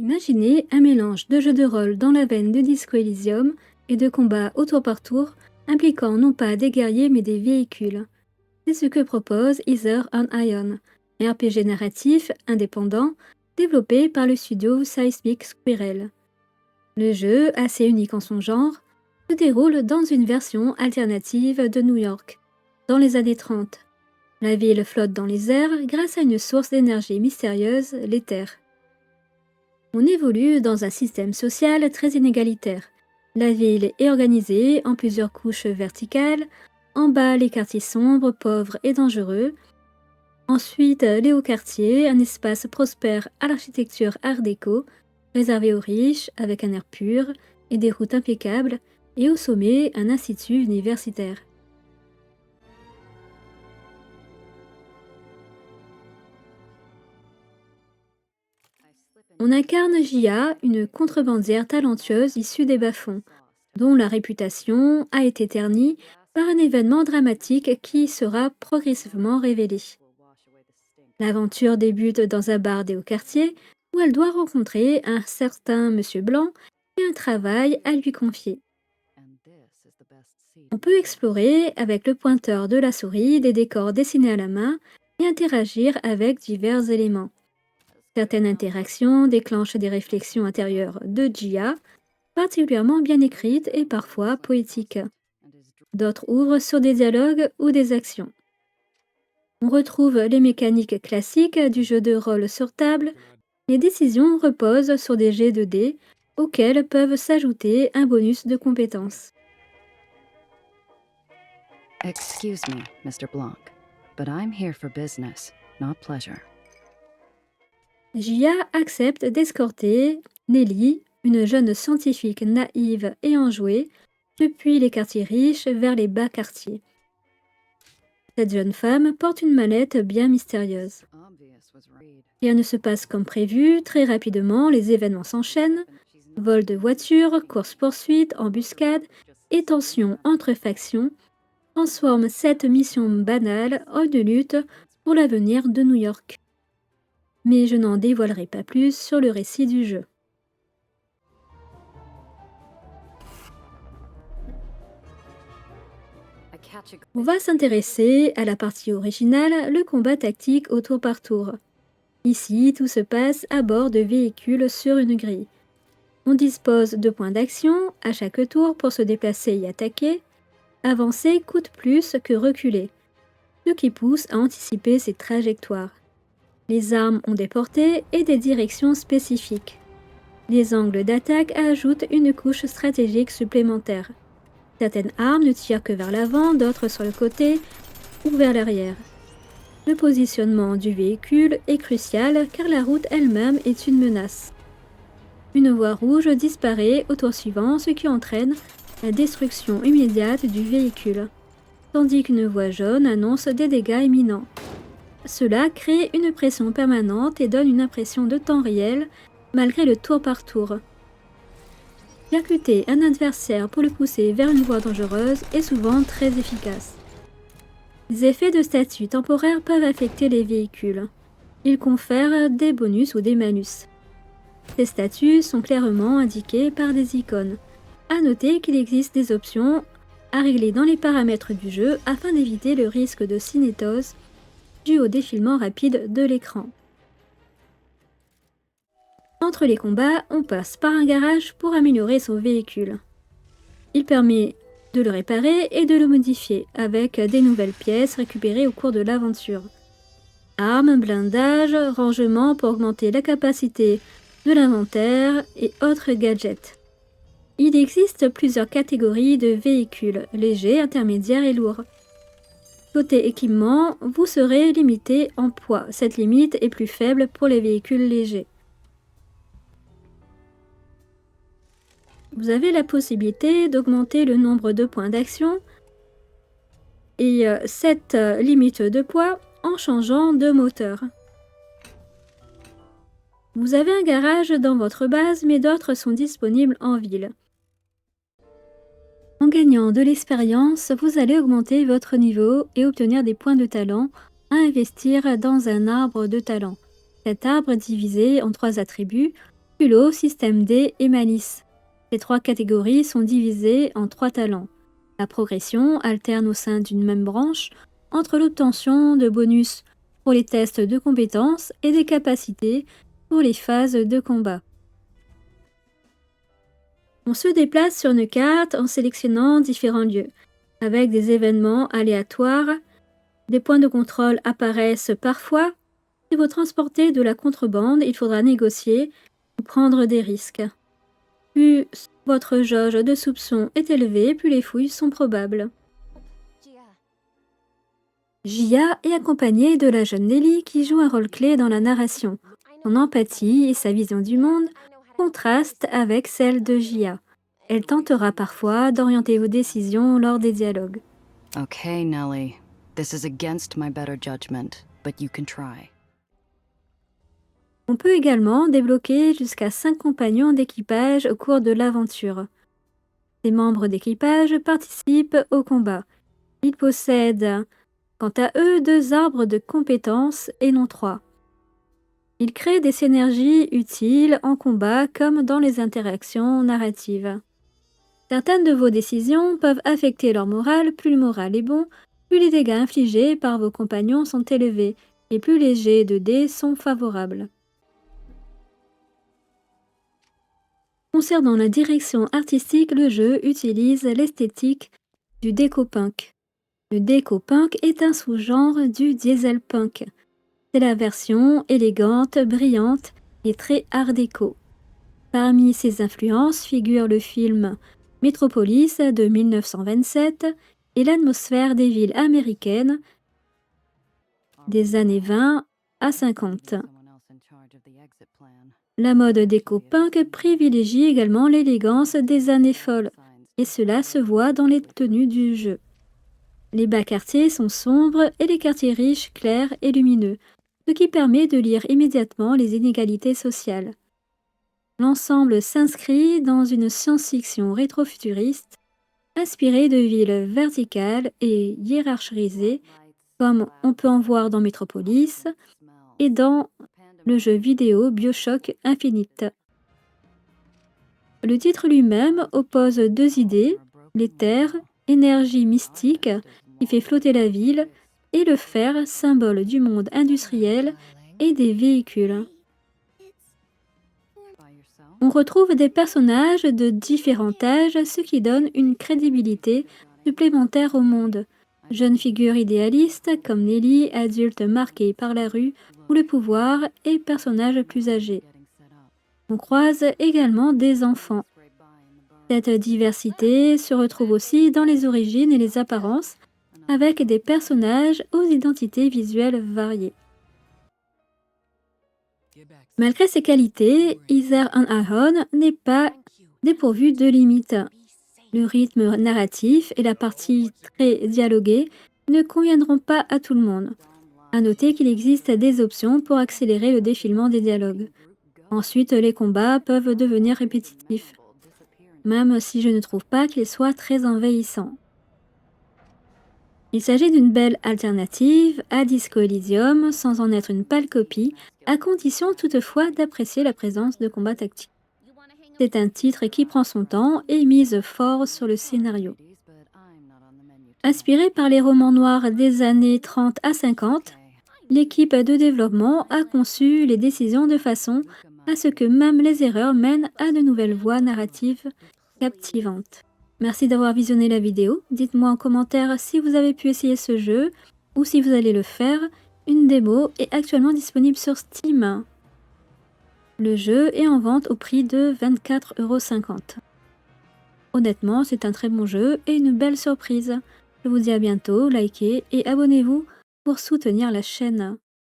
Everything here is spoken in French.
Imaginez un mélange de jeux de rôle dans la veine de Disco Elysium et de combats au tour par tour, impliquant non pas des guerriers mais des véhicules. C'est ce que propose Ether on Iron, un RPG narratif indépendant développé par le studio Seismic Squirrel. Le jeu, assez unique en son genre, se déroule dans une version alternative de New York, dans les années 30. La ville flotte dans les airs grâce à une source d'énergie mystérieuse, l'éther. On évolue dans un système social très inégalitaire. La ville est organisée en plusieurs couches verticales. En bas, les quartiers sombres, pauvres et dangereux. Ensuite, les hauts quartiers, un espace prospère à l'architecture art déco, réservé aux riches, avec un air pur et des routes impeccables, et au sommet, un institut universitaire. On incarne Jia, une contrebandière talentueuse issue des bas-fonds, dont la réputation a été ternie par un événement dramatique qui sera progressivement révélé. L'aventure débute dans un bar des hauts-quartiers où elle doit rencontrer un certain Monsieur Blanc et un travail à lui confier. On peut explorer avec le pointeur de la souris des décors dessinés à la main et interagir avec divers éléments. Certaines interactions déclenchent des réflexions intérieures de Jia, particulièrement bien écrites et parfois poétiques. D'autres ouvrent sur des dialogues ou des actions. On retrouve les mécaniques classiques du jeu de rôle sur table. Les décisions reposent sur des jets de dés auxquels peuvent s'ajouter un bonus de compétences. Excuse me, Mr. Blanc, but I'm here for business, not pleasure. Jia accepte d'escorter Nelly, une jeune scientifique naïve et enjouée, depuis les quartiers riches vers les bas quartiers. Cette jeune femme porte une mallette bien mystérieuse. Rien ne se passe comme prévu, très rapidement les événements s'enchaînent. Vol de voitures, course-poursuite, embuscade et tensions entre factions transforment cette mission banale en une lutte pour l'avenir de New York. Mais je n'en dévoilerai pas plus sur le récit du jeu. On va s'intéresser à la partie originale, le combat tactique au tour par tour. Ici, tout se passe à bord de véhicules sur une grille. On dispose de points d'action à chaque tour pour se déplacer et attaquer. Avancer coûte plus que reculer, ce qui pousse à anticiper ses trajectoires. Les armes ont des portées et des directions spécifiques. Les angles d'attaque ajoutent une couche stratégique supplémentaire. Certaines armes ne tirent que vers l'avant, d'autres sur le côté ou vers l'arrière. Le positionnement du véhicule est crucial car la route elle-même est une menace. Une voie rouge disparaît au tour suivant, ce qui entraîne la destruction immédiate du véhicule, tandis qu'une voie jaune annonce des dégâts imminents. Cela crée une pression permanente et donne une impression de temps réel malgré le tour par tour. Percuter un adversaire pour le pousser vers une voie dangereuse est souvent très efficace. Les effets de statut temporaires peuvent affecter les véhicules. Ils confèrent des bonus ou des malus. Ces statuts sont clairement indiqués par des icônes. À noter qu'il existe des options à régler dans les paramètres du jeu afin d'éviter le risque de cinétose dû au défilement rapide de l'écran. Entre les combats, on passe par un garage pour améliorer son véhicule. Il permet de le réparer et de le modifier avec des nouvelles pièces récupérées au cours de l'aventure. Armes, blindage, rangement pour augmenter la capacité de l'inventaire et autres gadgets. Il existe plusieurs catégories de véhicules, légers, intermédiaires et lourds. Côté équipement, vous serez limité en poids. Cette limite est plus faible pour les véhicules légers. Vous avez la possibilité d'augmenter le nombre de points d'action et cette limite de poids en changeant de moteur. Vous avez un garage dans votre base, mais d'autres sont disponibles en ville. En gagnant de l'expérience, vous allez augmenter votre niveau et obtenir des points de talent à investir dans un arbre de talent. Cet arbre est divisé en 3 attributs, Culot, Système D et Malice. Ces 3 catégories sont divisées en 3 talents. La progression alterne au sein d'une même branche entre l'obtention de bonus pour les tests de compétences et des capacités pour les phases de combat. On se déplace sur une carte en sélectionnant différents lieux, avec des événements aléatoires. Des points de contrôle apparaissent parfois. Si vous transportez de la contrebande, il faudra négocier ou prendre des risques. Plus votre jauge de soupçon est élevée, plus les fouilles sont probables. Gia est accompagnée de la jeune Nelly qui joue un rôle clé dans la narration. Son empathie et sa vision du monde contrastent avec celle de Gia. Elle tentera parfois d'orienter vos décisions lors des dialogues. Okay, Nellie. This is against my better judgment, but you can try. On peut également débloquer jusqu'à 5 compagnons d'équipage au cours de l'aventure. Ces membres d'équipage participent au combat. Ils possèdent, quant à eux, 2 arbres de compétences et non 3. Ils créent des synergies utiles en combat comme dans les interactions narratives. Certaines de vos décisions peuvent affecter leur morale. Plus le moral est bon, plus les dégâts infligés par vos compagnons sont élevés et plus les jets de dés sont favorables. Concernant la direction artistique, le jeu utilise l'esthétique du déco-punk. Le déco-punk est un sous-genre du diesel-punk. C'est la version élégante, brillante et très art déco. Parmi ses influences figurent le film Metropolis de 1927 et l'atmosphère des villes américaines des années 20 à 50. La mode déco-punk privilégie également l'élégance des années folles, et cela se voit dans les tenues du jeu. Les bas quartiers sont sombres et les quartiers riches clairs et lumineux, ce qui permet de lire immédiatement les inégalités sociales. L'ensemble s'inscrit dans une science-fiction rétro-futuriste, inspirée de villes verticales et hiérarchisées, comme on peut en voir dans Metropolis et dans le jeu vidéo BioShock Infinite. Le titre lui-même oppose 2 idées, l'éther, énergie mystique qui fait flotter la ville, et le fer, symbole du monde industriel et des véhicules. On retrouve des personnages de différents âges, ce qui donne une crédibilité supplémentaire au monde. Jeunes figures idéalistes comme Nelly, adulte marqué par la rue ou le pouvoir, et personnages plus âgés. On croise également des enfants. Cette diversité se retrouve aussi dans les origines et les apparences, avec des personnages aux identités visuelles variées. Malgré ses qualités, Heather and Aaron n'est pas dépourvu de limites. Le rythme narratif et la partie très dialoguée ne conviendront pas à tout le monde. À noter qu'il existe des options pour accélérer le défilement des dialogues. Ensuite, les combats peuvent devenir répétitifs, même si je ne trouve pas qu'ils soient très envahissants. Il s'agit d'une belle alternative à Disco Elysium, sans en être une pâle copie, à condition toutefois d'apprécier la présence de combats tactiques. C'est un titre qui prend son temps et mise fort sur le scénario. Inspiré par les romans noirs des années 30 à 50, l'équipe de développement a conçu les décisions de façon à ce que même les erreurs mènent à de nouvelles voies narratives captivantes. Merci d'avoir visionné la vidéo. Dites-moi en commentaire si vous avez pu essayer ce jeu ou si vous allez le faire. Une démo est actuellement disponible sur Steam. Le jeu est en vente au prix de 24,50 €. Honnêtement, c'est un très bon jeu et une belle surprise. Je vous dis à bientôt, likez et abonnez-vous pour soutenir la chaîne.